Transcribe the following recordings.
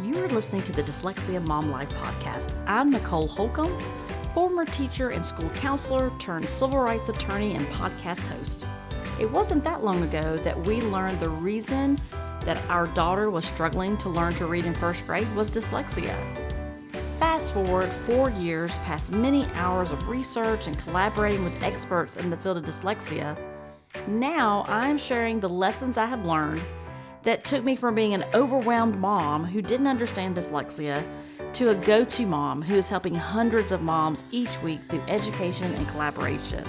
You are listening to the Dyslexia Mom Life podcast. I'm Nicole Holcomb, former teacher and school counselor turned civil rights attorney and podcast host. It wasn't that long ago that we learned the reason that our daughter was struggling to learn to read in first grade was dyslexia. Fast forward 4 years past many hours of research and collaborating with experts in the field of dyslexia, now I'm sharing the lessons I have learned that took me from being an overwhelmed mom who didn't understand dyslexia to a go-to mom who is helping hundreds of moms each week through education and collaboration.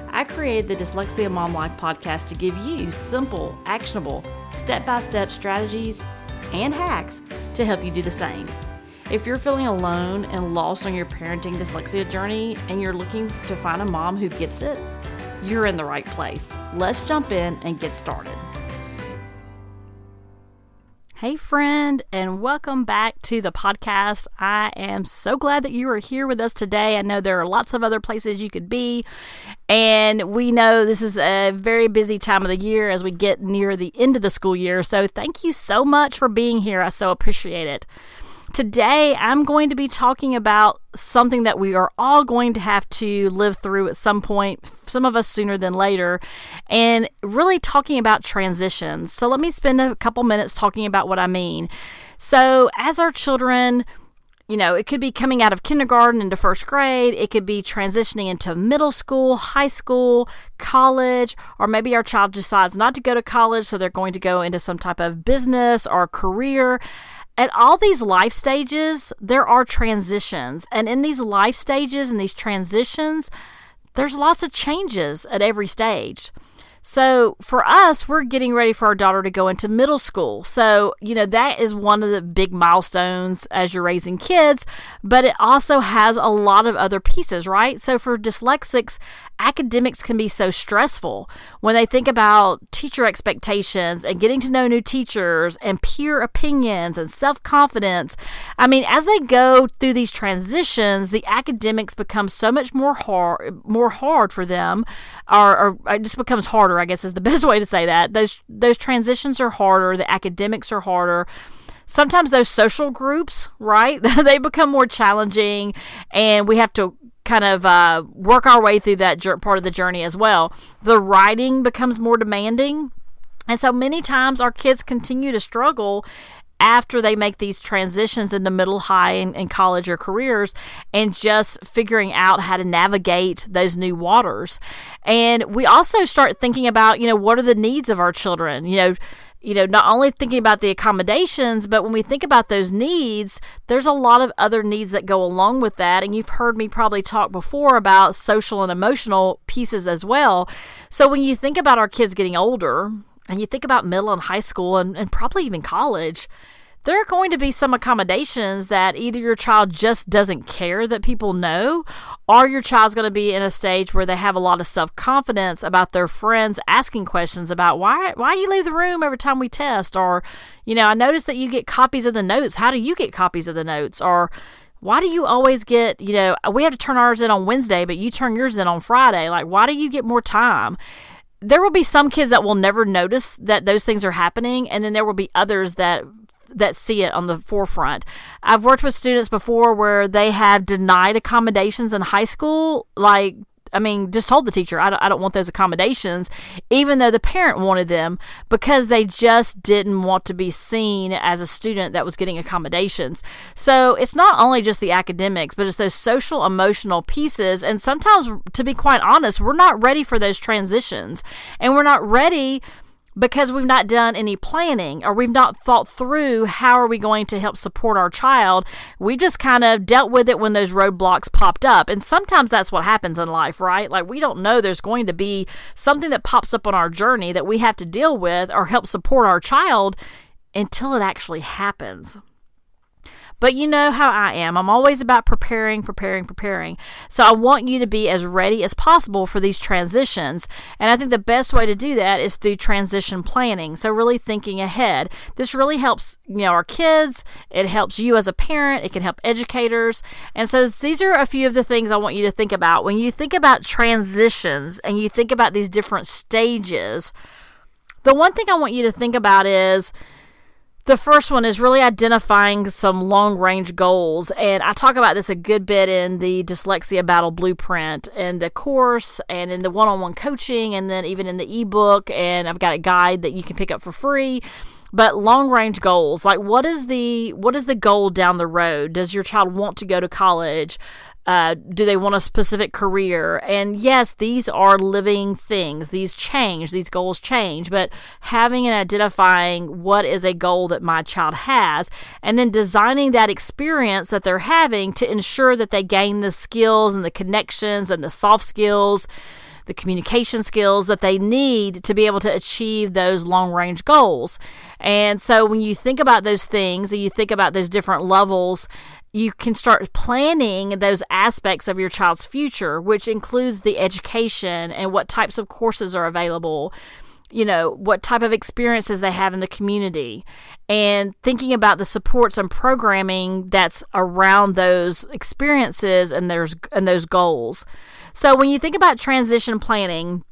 I created the Dyslexia Mom Life podcast to give you simple, actionable, step-by-step strategies and hacks to help you do the same. If you're feeling alone and lost on your parenting dyslexia journey and you're looking to find a mom who gets it, you're in the right place. Let's jump in and get started. Hey friend, and welcome back to the podcast. I am so glad that you are here with us today. I know there are lots of other places you could be, and we know this is a very busy time of the year as we get near the end of the school year. So thank you so much for being here. I so appreciate it. Today, I'm going to be talking about something that we are all going to have to live through at some point, some of us sooner than later, and really talking about transitions. So let me spend a couple minutes talking about what I mean. So as our children, it could be coming out of kindergarten into first grade, it could be transitioning into middle school, high school, college, or maybe our child decides not to go to college, so they're going to go into some type of business or career. At all these life stages, there are transitions. And in these life stages and these transitions, there's lots of changes at every stage. So for us, we're getting ready for our daughter to go into middle school. So, that is one of the big milestones as you're raising kids, but it also has a lot of other pieces, right? So for dyslexics, academics can be so stressful when they think about teacher expectations and getting to know new teachers and peer opinions and self-confidence. As they go through these transitions, the academics become so much more hard for them, or it just becomes harder, I guess is the best way to say that. Those transitions are harder. The academics are harder. Sometimes those social groups, right, they become more challenging, and we have to kind of work our way through that part of the journey as well. The writing becomes more demanding, and so many times our kids continue to struggle after they make these transitions into middle, high, and college or careers, and just figuring out how to navigate those new waters. And we also start thinking about, what are the needs of our children? Not only thinking about the accommodations, but when we think about those needs, there's a lot of other needs that go along with that. And you've heard me probably talk before about social and emotional pieces as well. So when you think about our kids getting older, and you think about middle and high school and probably even college, there are going to be some accommodations that either your child just doesn't care that people know, or your child's going to be in a stage where they have a lot of self-confidence about their friends asking questions about why you leave the room every time we test, or, I noticed that you get copies of the notes. How do you get copies of the notes? Or why do you always get, we have to turn ours in on Wednesday, but you turn yours in on Friday. Like, why do you get more time? There will be some kids that will never notice that those things are happening, and then there will be others that see it on the forefront. I've worked with students before where they have denied accommodations in high school, just told the teacher, I don't want those accommodations, even though the parent wanted them, because they just didn't want to be seen as a student that was getting accommodations. So it's not only just the academics, but it's those social, emotional pieces. And sometimes, to be quite honest, we're not ready for those transitions. And we're not ready because we've not done any planning, or we've not thought through how are we going to help support our child. We just kind of dealt with it when those roadblocks popped up. And sometimes that's what happens in life, right? Like, we don't know there's going to be something that pops up on our journey that we have to deal with or help support our child until it actually happens. But you know how I am. I'm always about preparing. So I want you to be as ready as possible for these transitions. And I think the best way to do that is through transition planning. So really thinking ahead. This really helps, our kids. It helps you as a parent. It can help educators. And so these are a few of the things I want you to think about. When you think about transitions and you think about these different stages, the one thing I want you to think about is The first one is really identifying some long-range goals, and I talk about this a good bit in the Dyslexia Battle Blueprint and the course and in the one-on-one coaching and then even in the ebook, and I've got a guide that you can pick up for free. But long-range goals, like what is the goal down the road? Does your child want to go to college? Do they want a specific career? And yes, these are living things. These goals change, but having and identifying what is a goal that my child has, and then designing that experience that they're having to ensure that they gain the skills and the connections and the soft skills, the communication skills that they need to be able to achieve those long-range goals. And so when you think about those things and you think about those different levels, you can start planning those aspects of your child's future, which includes the education and what types of courses are available, what type of experiences they have in the community, and thinking about the supports and programming that's around those experiences and those goals. So when you think about transition planning,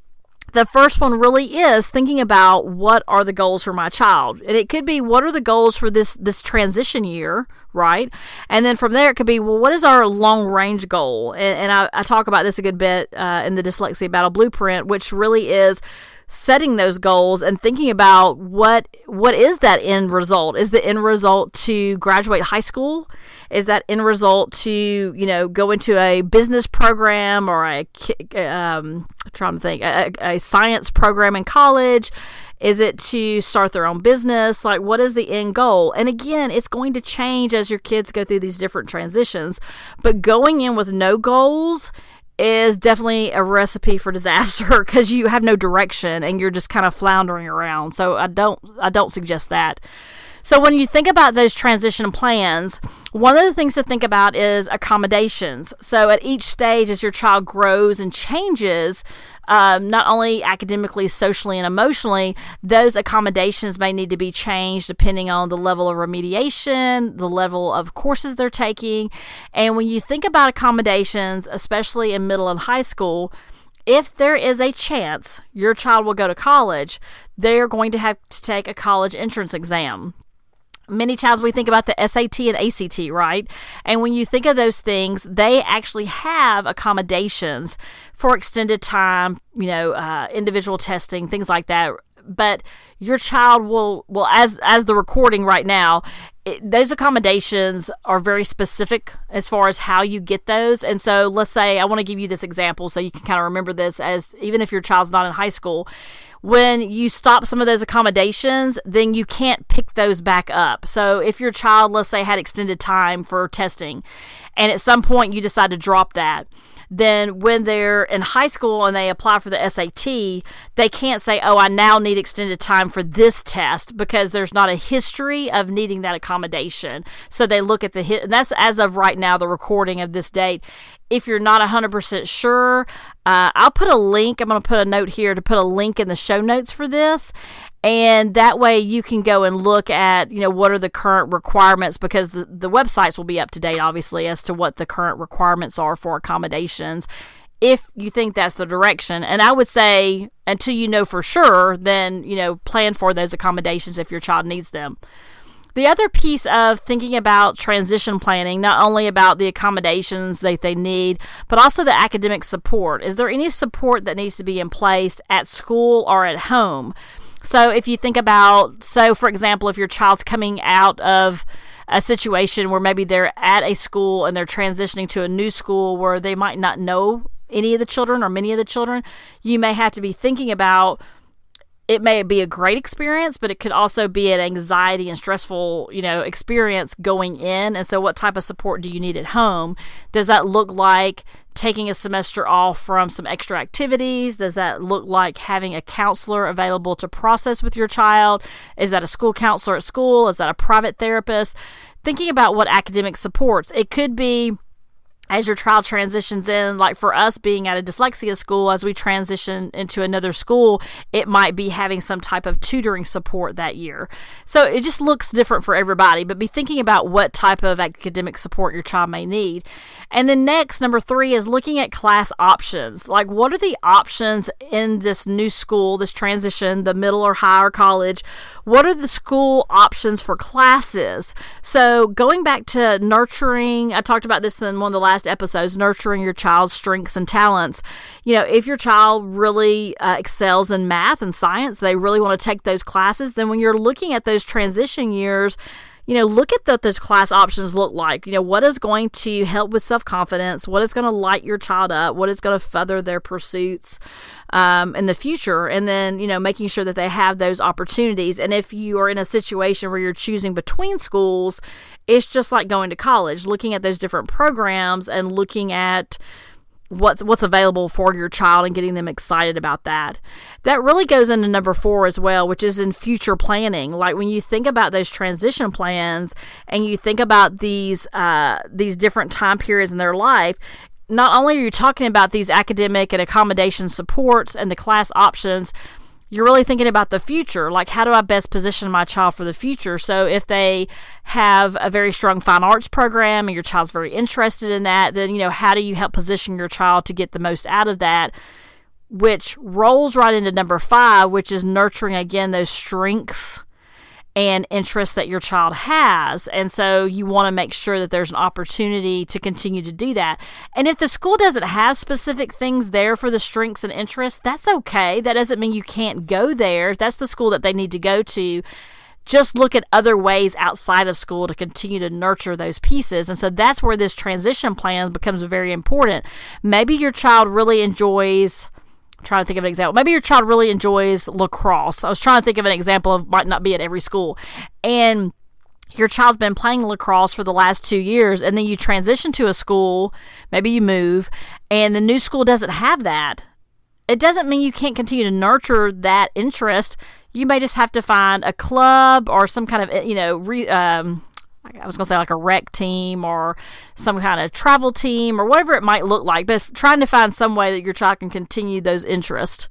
the first one really is thinking about what are the goals for my child. And it could be, what are the goals for this transition year, right? And then from there, it could be, well, what is our long-range goal? And I talk about this a good bit in the Dyslexia Battle Blueprint, which really is setting those goals and thinking about what is that end result? Is the end result to graduate high school? Is that end result to, go into a business program or a science program in college? Is it to start their own business? Like, what is the end goal? And again, it's going to change as your kids go through these different transitions, but going in with no goals is definitely a recipe for disaster because you have no direction and you're just kind of floundering around. So I don't suggest that. So when you think about those transition plans, one of the things to think about is accommodations. So at each stage, as your child grows and changes, not only academically, socially, and emotionally, those accommodations may need to be changed depending on the level of remediation, the level of courses they're taking. And when you think about accommodations, especially in middle and high school, if there is a chance your child will go to college, they're going to have to take a college entrance exam. Many times we think about the SAT and ACT, right? And when you think of those things, they actually have accommodations for extended time, individual testing, things like that. But your child will as the recording right now, those accommodations are very specific as far as how you get those. And so let's say I want to give you this example so you can kind of remember this, as even if your child's not in high school. When you stop some of those accommodations, then you can't pick those back up. So if your child, let's say, had extended time for testing, and at some point you decide to drop that, then when they're in high school and they apply for the SAT, they can't say, oh, I now need extended time for this test, because there's not a history of needing that accommodation. So they look at and that's as of right now, the recording of this date. If you're not 100% sure, I'll put a link. I'm going to put a note here to put a link in the show notes for this. And that way you can go and look at, what are the current requirements, because the websites will be up to date, obviously, as to what the current requirements are for accommodations, if you think that's the direction. And I would say, until you know for sure, then, plan for those accommodations if your child needs them. The other piece of thinking about transition planning, not only about the accommodations that they need, but also the academic support. Is there any support that needs to be in place at school or at home? So if you think about, for example, if your child's coming out of a situation where maybe they're at a school and they're transitioning to a new school where they might not know any of the children or many of the children, you may have to be thinking about, it may be a great experience, but it could also be an anxiety and stressful, experience going in. And so what type of support do you need at home? Does that look like taking a semester off from some extra activities? Does that look like having a counselor available to process with your child? Is that a school counselor at school? Is that a private therapist? Thinking about what academic supports. It could be as your child transitions in, like for us being at a dyslexia school, as we transition into another school, it might be having some type of tutoring support that year. So it just looks different for everybody, but be thinking about what type of academic support your child may need. And then next, number 3 is looking at class options. Like, what are the options in this new school, this transition, the middle or higher college? What are the school options for classes? So going back to nurturing, I talked about this in one of the last episodes, nurturing your child's strengths and talents. If your child really excels in math and science, they really want to take those classes, then when you're looking at those transition years, look at what those class options look like. What is going to help with self-confidence? What is going to light your child up? What is going to further their pursuits in the future? And then, making sure that they have those opportunities. And if you are in a situation where you're choosing between schools, it's just like going to college, looking at those different programs and looking at what's available for your child and getting them excited about that. That really goes into number 4 as well, which is in future planning. Like when you think about those transition plans and you think about these different time periods in their life, not only are you talking about these academic and accommodation supports and the class options, you're really thinking about the future. Like, how do I best position my child for the future? So if they have a very strong fine arts program and your child's very interested in that, then, how do you help position your child to get the most out of that? Which rolls right into number 5, which is nurturing, again, those strengths and interests that your child has. And so you want to make sure that there's an opportunity to continue to do that. And if the school doesn't have specific things there for the strengths and interests, that's okay. That doesn't mean you can't go there. If that's the school that they need to go to, just look at other ways outside of school to continue to nurture those pieces. And so that's where this transition plan becomes very important. Maybe your child really enjoys, I'm trying to think of an example. Maybe your child really enjoys lacrosse. I was trying to think of an example of might not be at every school. And your child's been playing lacrosse for the last 2 years, and then you transition to a school, maybe you move, and the new school doesn't have that. It doesn't mean you can't continue to nurture that interest. You may just have to find a club or some kind of, I was going to say like a rec team or some kind of travel team or whatever it might look like, but trying to find some way that your child can continue those interests.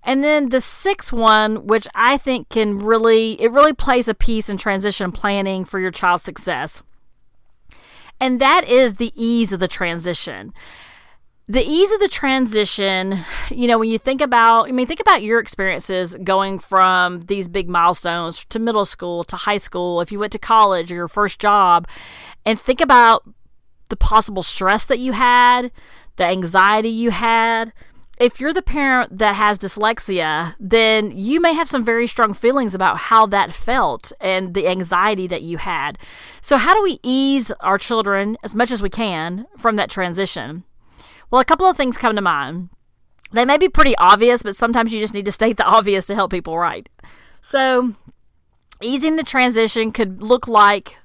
And then the 6th one, which I think it really plays a piece in transition planning for your child's success. And that is the ease of the transition. The ease of the transition, when you think about your experiences going from these big milestones to middle school, to high school, if you went to college or your first job, and think about the possible stress that you had, the anxiety you had. If you're the parent that has dyslexia, then you may have some very strong feelings about how that felt and the anxiety that you had. So how do we ease our children as much as we can from that transition? Well, a couple of things come to mind. They may be pretty obvious, but sometimes you just need to state the obvious to help people, right? So easing the transition could look like,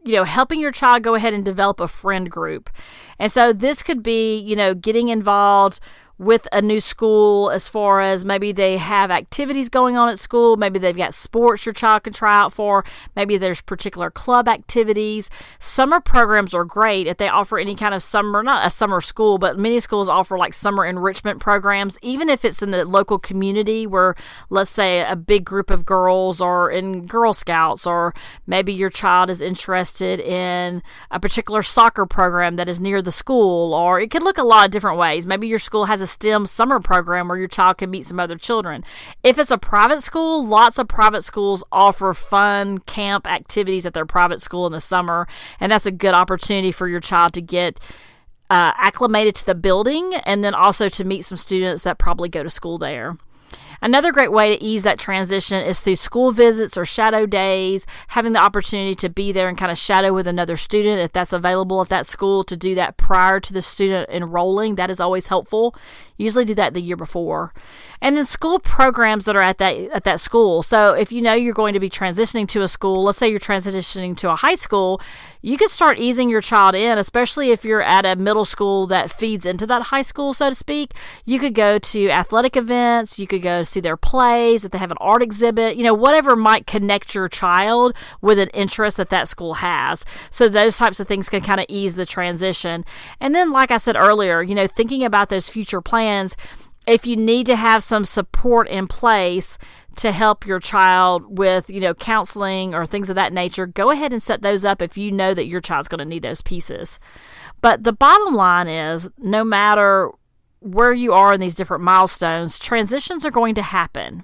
helping your child go ahead and develop a friend group. And so this could be, getting involved with a new school as far as maybe they have activities going on at school. Maybe they've got sports your child can try out for. Maybe there's particular club activities. Summer programs are great if they offer any kind of summer, not a summer school, but many schools offer like summer enrichment programs, even if it's in the local community where, let's say, a big group of girls are in Girl Scouts, or maybe your child is interested in a particular soccer program that is near the school, or it could look a lot of different ways. Maybe your school has a STEM summer program where your child can meet some other children. If it's a private school, lots of private schools offer fun camp activities at their private school in the summer, and that's a good opportunity for your child to get acclimated to the building and then also to meet some students that probably go to school there. Another great way to ease that transition is through school visits or shadow days, having the opportunity to be there and kind of shadow with another student if that's available at that school, to do that prior to the student enrolling. That is always helpful. Usually do that the year before. And then school programs that are at that school. So if you're going to be transitioning to a school, let's say you're transitioning to a high school, you can start easing your child in, especially if you're at a middle school that feeds into that high school, so to speak. You could go to athletic events, you could go see their plays, if they have an art exhibit, whatever might connect your child with an interest that school has. So those types of things can kind of ease the transition. And then, like I said earlier, thinking about those future plans, if you need to have some support in place to help your child with, counseling or things of that nature, go ahead and set those up if you know that your child's going to need those pieces. But the bottom line is, no matter where you are in these different milestones, transitions are going to happen.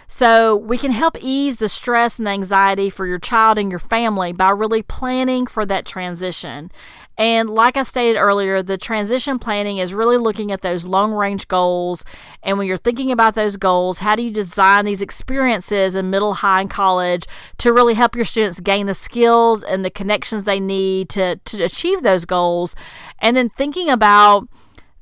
So we can help ease the stress and the anxiety for your child and your family by really planning for that transition. And like I stated earlier, the transition planning is really looking at those long-range goals. And when you're thinking about those goals, how do you design these experiences in middle, high, and college to really help your students gain the skills and the connections they need to achieve those goals? And then thinking about,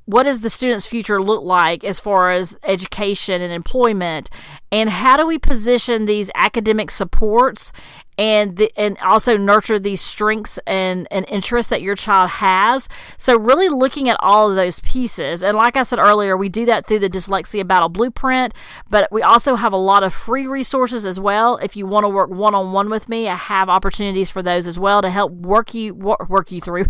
what does the student's future look like as far as education and employment? And how do we position these academic supports and also nurture these strengths and interests that your child has? So really looking at all of those pieces. And like I said earlier, we do that through the Dyslexia Battle Blueprint, but we also have a lot of free resources as well. If you want to work one-on-one with me, I have opportunities for those as well to help work you through,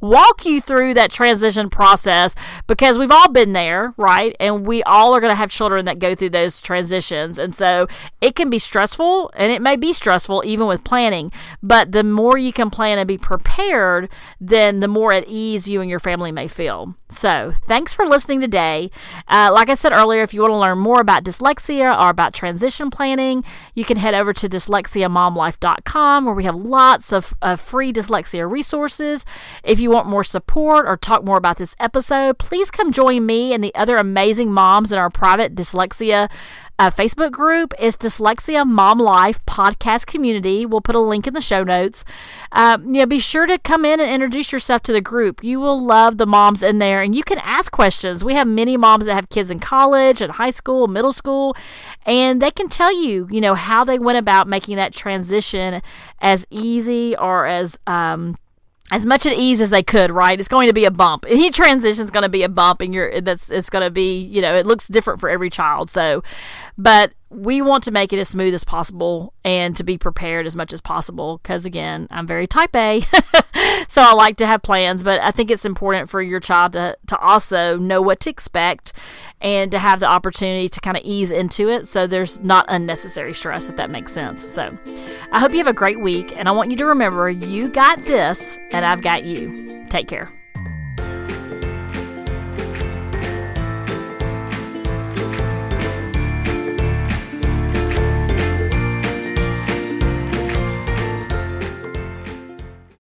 walk you through that transition process, because we've all been there, right? And we all are going to have children that go through those transitions. And so it can be stressful, and it may be stressful even with planning, but the more you can plan and be prepared, then the more at ease you and your family may feel. So thanks for listening today. Like I said earlier, if you want to learn more about dyslexia or about transition planning, you can head over to dyslexiamomlife.com, where we have lots of free dyslexia resources. If you want more support or talk more about this episode, please come join me and the other amazing moms in our private dyslexia Facebook group. Is Dyslexia Mom Life Podcast Community. We'll put a link in the show notes. Be sure to come in and introduce yourself to the group. You will love the moms in there, and you can ask questions. We have many moms that have kids in college and high school, middle school, and they can tell you, how they went about making that transition as easy or as much at ease as they could, right? It's going to be a bump. Any transition is going to be a bump, and it's going to be, it looks different for every child. So, but we want to make it as smooth as possible and to be prepared as much as possible, because again, I'm very type A, so I like to have plans, but I think it's important for your child to also know what to expect and to have the opportunity to kind of ease into it, so there's not unnecessary stress, if that makes sense. So I hope you have a great week, and I want you to remember, you got this and I've got you. Take care.